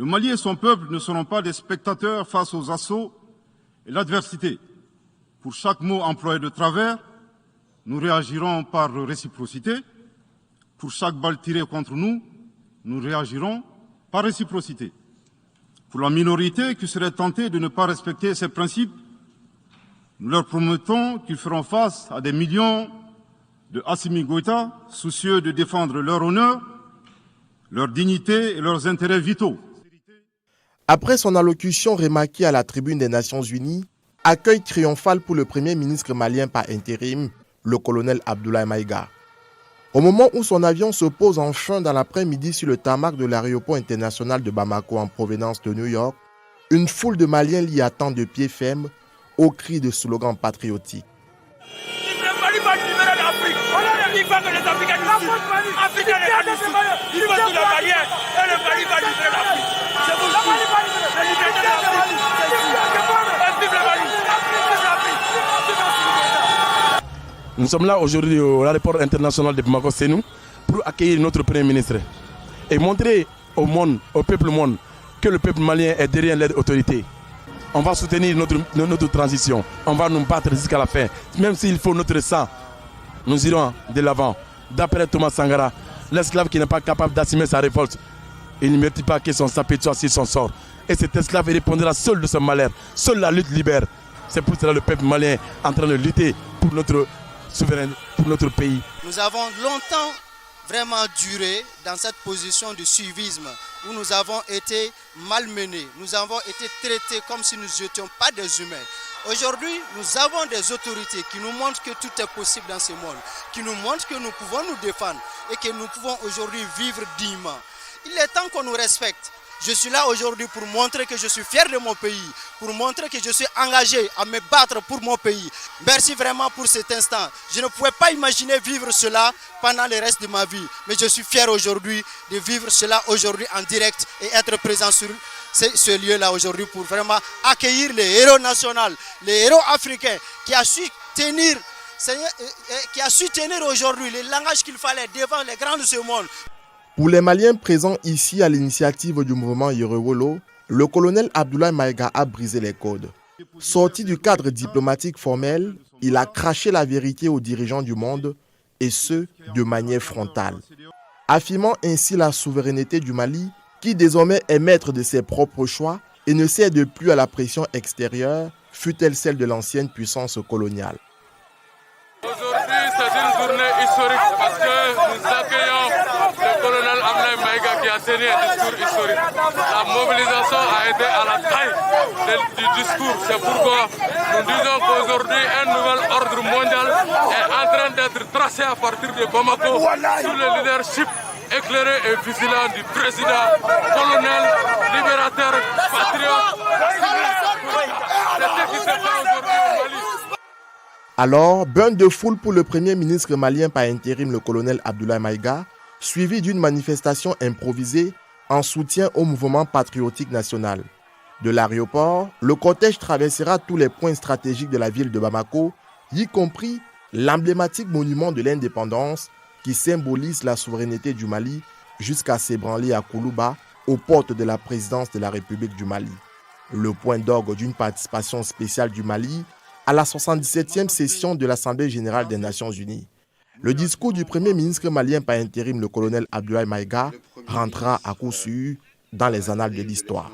Le Mali et son peuple ne seront pas des spectateurs face aux assauts et l'adversité. Pour chaque mot employé de travers, nous réagirons par réciprocité. Pour chaque balle tirée contre nous, nous réagirons par réciprocité. Pour la minorité qui serait tentée de ne pas respecter ces principes, nous leur promettons qu'ils feront face à des millions de Assimi Goïta, soucieux de défendre leur honneur, leur dignité et leurs intérêts vitaux. Après son allocution remarquée à la tribune des Nations Unies, accueil triomphal pour le premier ministre malien par intérim, le colonel Abdoulaye Maïga. Au moment où son avion se pose enfin dans l'après-midi sur le tarmac de l'aéroport international de Bamako en provenance de New York, une foule de Maliens l'y attend de pied ferme au cri de slogans patriotiques. Nous sommes là aujourd'hui à l'aéroport international de Bamako, c'est nous, pour accueillir notre Premier ministre et montrer au monde, au peuple monde, que le peuple malien est derrière l'aide autorité. On va soutenir notre transition, on va nous battre jusqu'à la fin, même s'il faut notre sang, nous irons de l'avant. D'après Thomas Sankara, l'esclave qui n'est pas capable d'assumer sa révolte, il ne mérite pas que son sapé soit sur son sort. Et cet esclave répondra seul de son malheur, seule la lutte libère. C'est pour cela que le peuple malien est en train de lutter pour notre souverain, pour notre pays. Nous avons longtemps vraiment duré dans cette position de suivisme où nous avons été malmenés, nous avons été traités comme si nous n'étions pas des humains. Aujourd'hui, nous avons des autorités qui nous montrent que tout est possible dans ce monde, qui nous montrent que nous pouvons nous défendre et que nous pouvons aujourd'hui vivre dignement. Il est temps qu'on nous respecte. Je suis là aujourd'hui pour montrer que je suis fier de mon pays, pour montrer que je suis engagé à me battre pour mon pays. Merci vraiment pour cet instant. Je ne pouvais pas imaginer vivre cela pendant le reste de ma vie, mais je suis fier aujourd'hui de vivre cela aujourd'hui en direct et être présent sur ce lieu-là aujourd'hui pour vraiment accueillir les héros nationaux, les héros africains qui a su tenir aujourd'hui le langage qu'il fallait devant les grands de ce monde. Pour les Maliens présents ici à l'initiative du mouvement Yerewolo, le colonel Abdoulaye Maïga a brisé les codes. Sorti du cadre diplomatique formel, il a craché la vérité aux dirigeants du monde, et ce, de manière frontale. Affirmant ainsi la souveraineté du Mali, qui désormais est maître de ses propres choix et ne cède plus à la pression extérieure, fût-elle celle de l'ancienne puissance coloniale. Aujourd'hui, c'est une journée historique parce que nous accueillons le colonel Abdoulaye Maïga qui a tenu un discours historique. La mobilisation a été à la taille du discours. C'est pourquoi nous disons qu'aujourd'hui, un nouvel ordre mondial est en train d'être tracé à partir de Bamako sous le leadership éclairé et vigilant du président, colonel, libérateur, patriote. C'est ce qui se fait aujourd'hui au Mali. Alors, bain de foule pour le premier ministre malien par intérim, le colonel Abdoulaye Maïga, suivi d'une manifestation improvisée en soutien au mouvement patriotique national. De l'aéroport, le cortège traversera tous les points stratégiques de la ville de Bamako, y compris l'emblématique monument de l'indépendance qui symbolise la souveraineté du Mali jusqu'à s'ébranler à Koulouba, aux portes de la présidence de la République du Mali. Le point d'orgue d'une participation spéciale du Mali à la 77e session de l'Assemblée générale des Nations unies. Le discours du premier ministre malien par intérim, le colonel Abdoulaye Maïga, rentrera à coup sûr dans les annales de l'histoire.